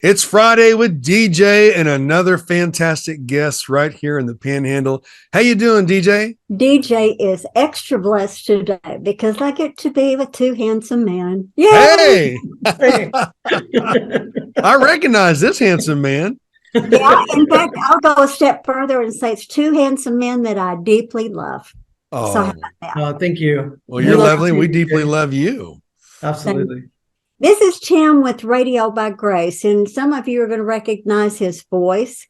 It's Friday with DJ and another fantastic guest right here in the Panhandle. How you doing, DJ? DJ is extra blessed today because I get to be with two handsome men. Yay! Hey, I recognize this handsome man. Yeah, in fact, I'll go a step further and say it's two handsome men that I deeply love. So how Oh, about that? Oh, thank you. well, We you're love lovely. you We too, deeply DJ. love you. Absolutely. This is Tim with Radio by Grace, and some of you are going to recognize his voice.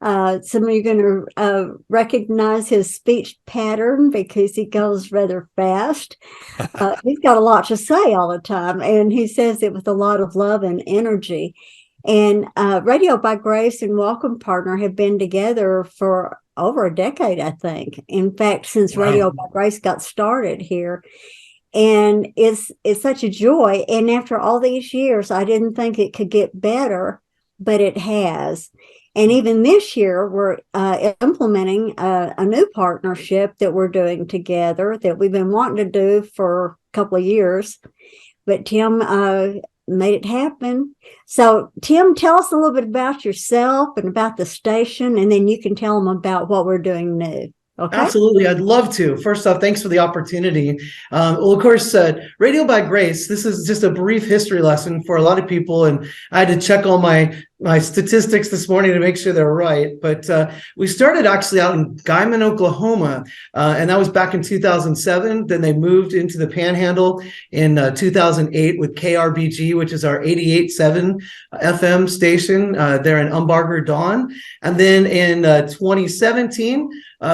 Some of you are going to recognize his speech pattern because he goes rather fast. He's got a lot to say all the time, and he says it with a lot of love and energy. And Radio by Grace and Welcome Partner have been together for over a decade, I think. In fact, since Wow. Radio by Grace got started here. And it's such a joy. And after all these years, I didn't think it could get better, but it has. And even this year, we're implementing a new partnership that we're doing together that we've been wanting to do for a couple of years. But Tim made it happen. So, Tim, tell us a little bit about yourself and about the station, and then you can tell them about what we're doing new. Okay. Absolutely. I'd love to. First off, thanks for the opportunity. Well, of course, Radio by Grace, this is just a brief history lesson for a lot of people. And I had to check all my statistics this morning to make sure they're right. But we started actually out in Guyman, Oklahoma, and that was back in 2007. Then they moved into the Panhandle in 2008 with KRBG, which is our 88.7 FM station there in Umbarger Dawn. And then in 2017,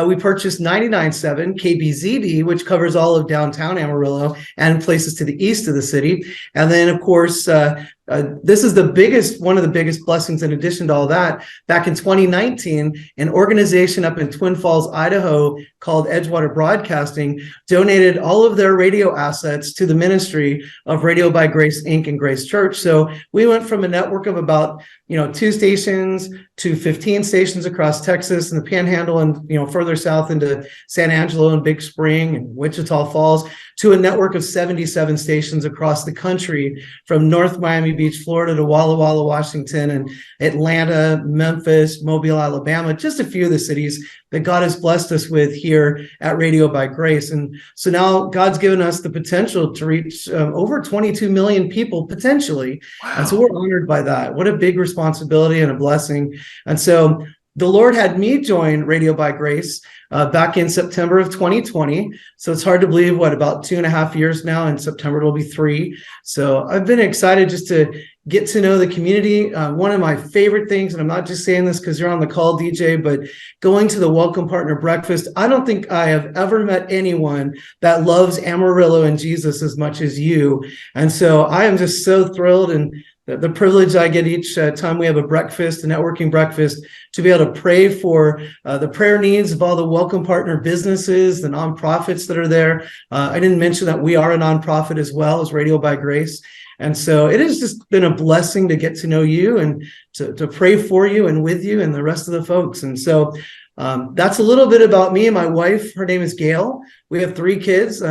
we purchased 99.7 KBZD, which covers all of downtown Amarillo and places to the east of the city. And then, of course, this is one of the biggest blessings in addition to all that. Back in 2019, an organization up in Twin Falls, Idaho called Edgewater Broadcasting donated all of their radio assets to the ministry of Radio by Grace Inc. and Grace Church. So we went from a network of about 2 stations to 15 stations across Texas and the Panhandle and further south into San Angelo and Big Spring and Wichita Falls to a network of 77 stations across the country from North Miami Beach, Florida to Walla Walla, Washington, and Atlanta, Memphis, Mobile, Alabama, just a few of the cities that God has blessed us with here at Radio by Grace. And so now God's given us the potential to reach over 22 million people potentially. Wow. And so we're honored by that. What a big responsibility and a blessing. And so the Lord had me join Radio by Grace back in September of 2020. So it's hard to believe, about 2.5 years now. In September, it'll be 3. So I've been excited just to get to know the community. One of my favorite things, and I'm not just saying this because you're on the call, DJ, but going to the Welcome Partner Breakfast, I don't think I have ever met anyone that loves Amarillo and Jesus as much as you. And so I am just so thrilled and the privilege I get each time we have a breakfast, a networking breakfast, to be able to pray for the prayer needs of all the Welcome Partner businesses, the nonprofits that are there. I didn't mention that we are a nonprofit as well as Radio by Grace. And so it has just been a blessing to get to know you and to pray for you and with you and the rest of the folks. And so that's a little bit about me and my wife. Her name is Gail. We have 3 kids,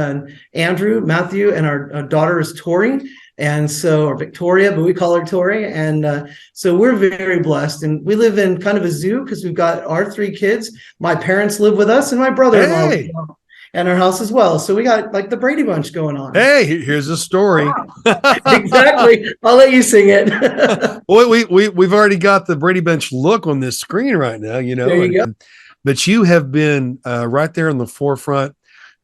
Andrew, Matthew, and our daughter is Tori. And so, or Victoria, but we call her Tori. And so we're very blessed. And we live in kind of a zoo because we've got our 3 kids. My parents live with us and my brother-in-law Hey. and our house as well. So we got like the Brady Bunch going on. Hey, here's a story. Exactly. I'll let you sing it. Well, we've already got the Brady Bunch look on this screen right now, There you go. But you have been right there in the forefront.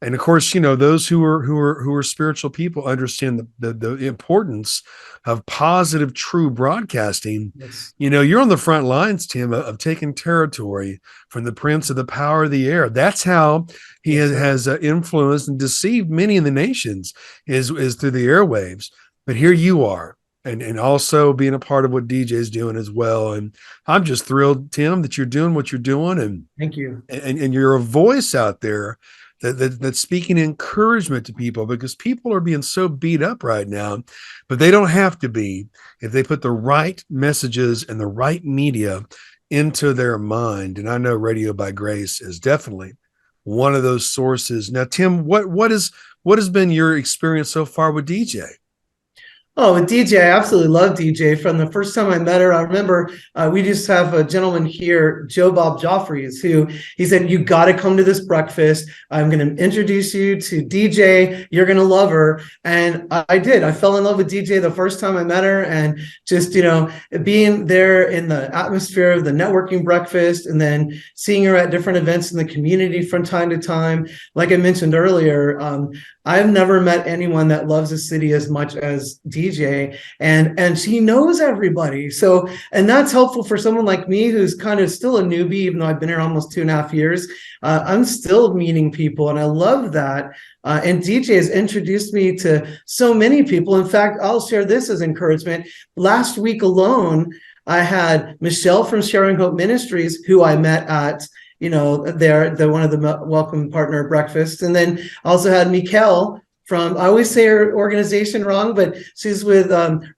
And of course, those who are spiritual people understand the importance of positive, true broadcasting. Yes. You're on the front lines, Tim, of taking territory from the prince of the power of the air. That's how he has influenced and deceived many in the nations is through the airwaves. But here you are. And also being a part of what DJ is doing as well. And I'm just thrilled, Tim, that you're doing what you're doing. And Thank you. And you're a voice out there that's speaking encouragement to people, because people are being so beat up right now, but they don't have to be if they put the right messages and the right media into their mind. And I know Radio by Grace is definitely one of those sources. Now, Tim, what has been your experience so far with DJ? Oh, with DJ, I absolutely love DJ. From the first time I met her, I remember we just have a gentleman here, Joe Bob Joffreys, who he said, "You got to come to this breakfast. I'm going to introduce you to DJ. You're going to love her." And I did. I fell in love with DJ the first time I met her, and just being there in the atmosphere of the networking breakfast, and then seeing her at different events in the community from time to time. Like I mentioned earlier, I've never met anyone that loves the city as much as DJ, and she knows everybody. So, and that's helpful for someone like me who's kind of still a newbie, even though I've been here almost 2.5 years. I'm still meeting people, and I love that. And DJ has introduced me to so many people. In fact, I'll share this as encouragement. Last week alone, I had Michelle from Sharing Hope Ministries, who I met at they're one of the welcome partner breakfasts. And then also had Mikkel from, I always say her organization wrong, but she's with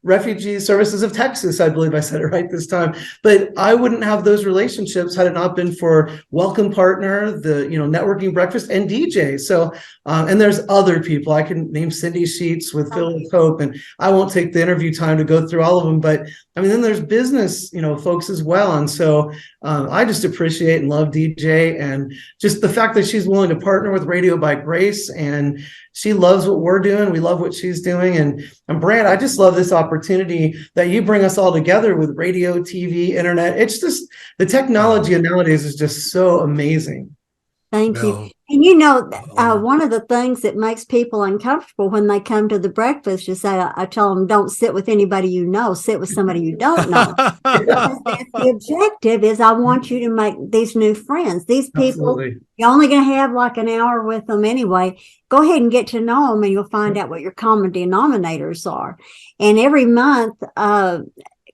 Refugee Services of Texas. I believe I said it right this time. But I wouldn't have those relationships had it not been for Welcome Partner, the networking breakfast, and DJ. So, and there's other people. I can name Cindy Sheets with Phil with Hope, and I won't take the interview time to go through all of them. But I mean, then there's business, folks as well. And so I just appreciate and love DJ, and just the fact that she's willing to partner with Radio by Grace, and she loves what we're doing. We love what she's doing. And Brant, I just love this opportunity that you bring us all together with radio, TV, internet. It's just, the technology nowadays is just so amazing. Thank you. No. And one of the things that makes people uncomfortable when they come to the breakfast is I tell them, don't sit with anybody you know, sit with somebody you don't know. Because that's the objective is I want you to make these new friends. These people, Absolutely. you're only going to have like an hour with them anyway. Go ahead and get to know them, and you'll find out what your common denominators are. And every month, of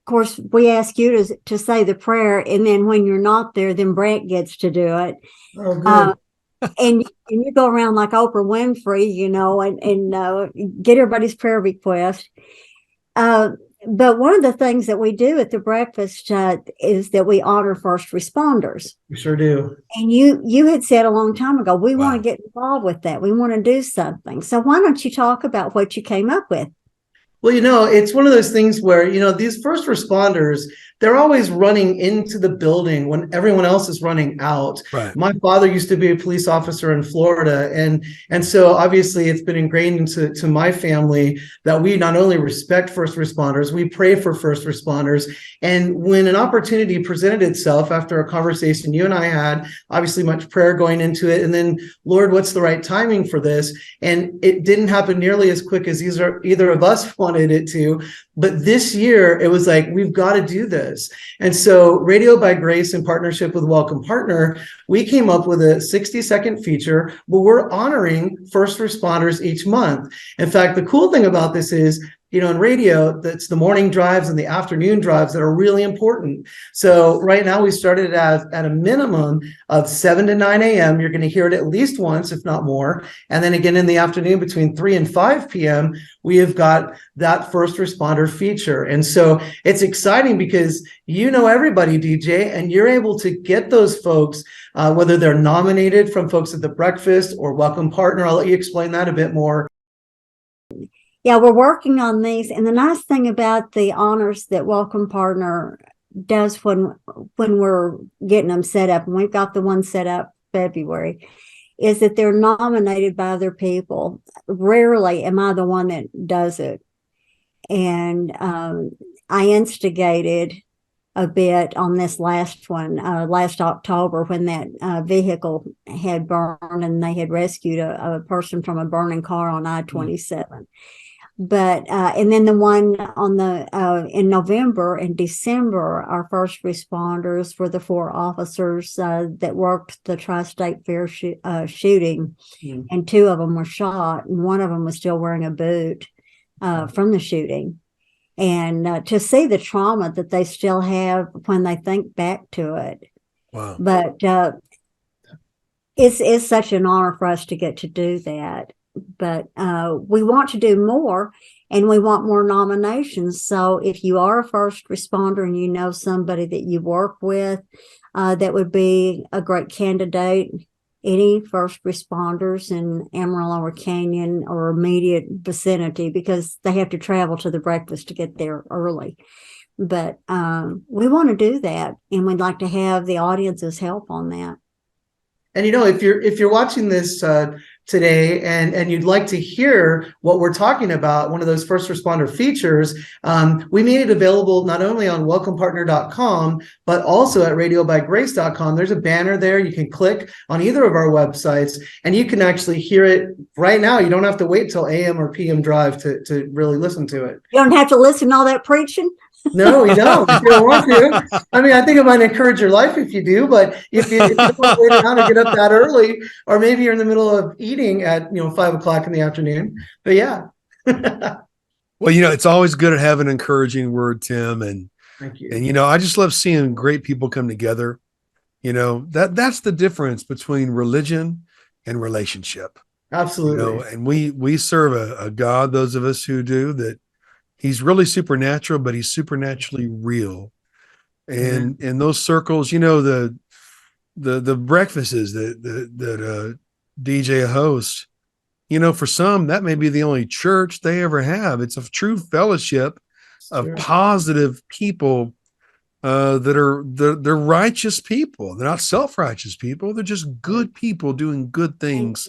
course, we ask you to say the prayer, and then when you're not there, then Brant gets to do it. Oh, good. And you go around like Oprah Winfrey, and get everybody's prayer request. But one of the things that we do at the breakfast is that we honor first responders. We sure do. And you had said a long time ago, we want to get involved with that. We want to do something. So why don't you talk about what you came up with? Well, it's one of those things where, these first responders, they're always running into the building when everyone else is running out. Right. My father used to be a police officer in Florida. And so obviously it's been ingrained into my family that we not only respect first responders, we pray for first responders. And when an opportunity presented itself after a conversation you and I had, obviously much prayer going into it, and then, Lord, what's the right timing for this? And it didn't happen nearly as quick as either of us wanted it to. But this year, it was like, we've got to do this. And so Radio by Grace, in partnership with Welcome Partner, we came up with a 60-second feature where we're honoring first responders each month. In fact, the cool thing about this is, in radio, that's the morning drives and the afternoon drives that are really important. So right now we started at a minimum of 7 to 9 a.m. You're going to hear it at least once, if not more. And then again in the afternoon between 3 and 5 p.m., we have got that first responder feature. And so it's exciting because everybody, DJ, and you're able to get those folks, whether they're nominated from folks at the breakfast or Welcome Partner. I'll let you explain that a bit more. Yeah, we're working on these. And the nice thing about the honors that Welcome Partner does when we're getting them set up, and we've got the one set up February, is that they're nominated by other people. Rarely am I the one that does it. And I instigated a bit on this last one, last October, when that vehicle had burned and they had rescued a person from a burning car on I-27. But and then the one on in November and December, our first responders were the 4 officers that worked the Tri-State Fair shooting, and 2 of them were shot, and 1 of them was still wearing a boot from the shooting. And to see the trauma that they still have when they think back to it. Wow. But it's such an honor for us to get to do that. But we want to do more, and we want more nominations. So if you are a first responder and you know somebody that you work with that would be a great candidate, any first responders in Amarillo or Canyon or immediate vicinity, because they have to travel to the breakfast to get there early. But we want to do that, and we'd like to have the audience's help on that. And if you're watching this today and you'd like to hear what we're talking about, one of those first responder features, we made it available not only on welcomepartner.com, but also at radiobygrace.com. There's a banner there. You can click on either of our websites and you can actually hear it right now. You don't have to wait till AM or PM drive to really listen to it. You don't have to listen to all that preaching. No, you don't. If you don't want to. I mean, I think it might encourage your life if you do, but if you don't want to wait around and get up that early, or maybe you're in the middle of eating at 5 o'clock in the afternoon. But yeah. Well, it's always good to have an encouraging word, Tim. And thank you. And I just love seeing great people come together. That's the difference between religion and relationship. Absolutely. And we serve a God, those of us who do, that he's really supernatural, but he's supernaturally real. And in those circles, the breakfasts that DJ hosts, for some, that may be the only church they ever have. It's a true fellowship of positive people they're righteous people. They're not self-righteous people. They're just good people doing good things.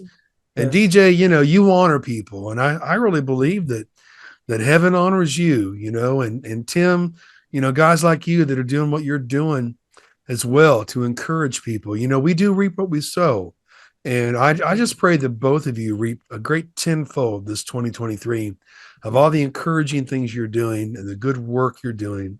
And DJ, you honor people. And I really believe that heaven honors you, and Tim, guys like you that are doing what you're doing as well to encourage people. We do reap what we sow. And I just pray that both of you reap a great tenfold this 2023 of all the encouraging things you're doing and the good work you're doing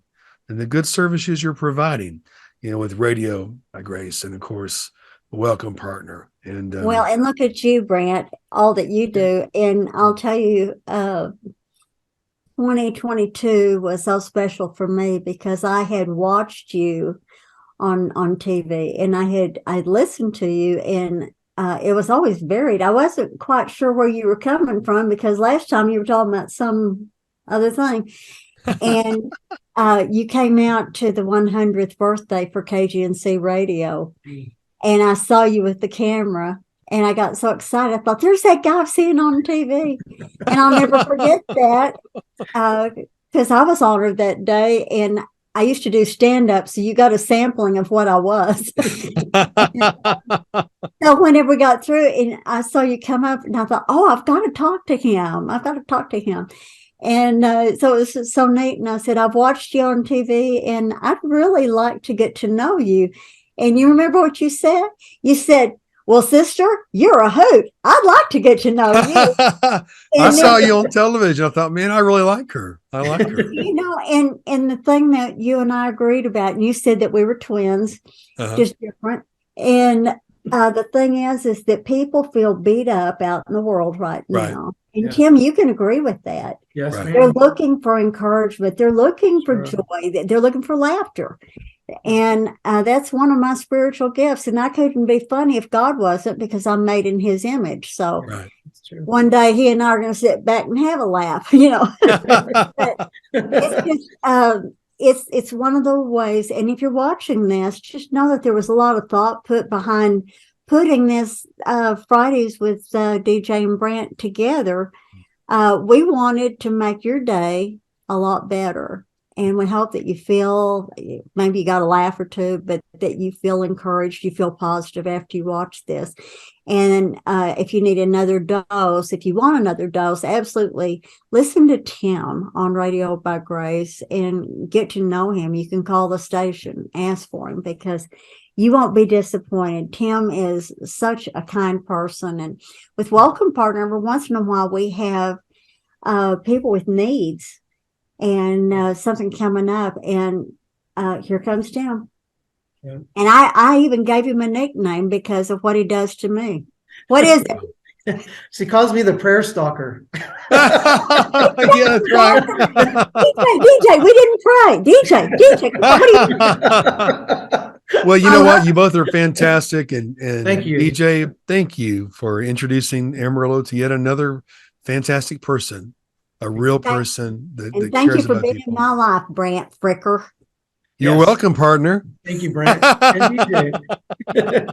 and the good services you're providing, with Radio by Grace and, of course, a Welcome Partner. And and look at you, Brant, all that you do. And I'll tell you, 2022 was so special for me because I had watched you on TV, and I listened to you, and it was always varied. I wasn't quite sure where you were coming from because last time you were talking about some other thing, and you came out to the 100th birthday for KGNC Radio, and I saw you with the camera. And I got so excited. I thought, there's that guy I've seen on TV. And I'll never forget that because I was honored that day. And I used to do stand-up, so you got a sampling of what I was. So whenever we got through, and I saw you come up, and I thought, I've got to talk to him. And so it was so neat. And I said, I've watched you on TV, and I'd really like to get to know you. And you remember what you said? You said, well, sister, you're a hoot. I'd like to get to know you. I saw you on television. I thought, man, I really like her. I like her. And the thing that you and I agreed about, and you said that we were twins, just different. And the thing is that people feel beat up out in the world right now. And Tim, you can agree with that. Yes, ma'am. They're looking for encouragement. They're looking for joy. They're looking for laughter. And that's one of my spiritual gifts. And I couldn't be funny if God wasn't, because I'm made in his image. So one day he and I are going to sit back and have a laugh, But it's one of the ways. And if you're watching this, just know that there was a lot of thought put behind putting this Fridays with DJ and Brant together. We wanted to make your day a lot better. And we hope that you feel, maybe you got a laugh or two, but that you feel encouraged, you feel positive after you watch this. And if you need another dose, if you want another dose, absolutely listen to Tim on Radio by Grace and get to know him. You can call the station, ask for him, because you won't be disappointed. Tim is such a kind person. And with Welcome Partner, every once in a while we have people with needs and something coming up, and here comes Tim. And I even gave him a nickname because of what he does to me. What is it? She calls me the prayer stalker. Yeah, that's right. DJ, we didn't pray. DJ, well, you know what? You both are fantastic. And thank you. DJ, thank you for introducing Amarillo to yet another fantastic person. A real person that thank cares you for about being people. in my life, Brant Fricker. You're welcome, partner. Thank you, Brant. And DJ.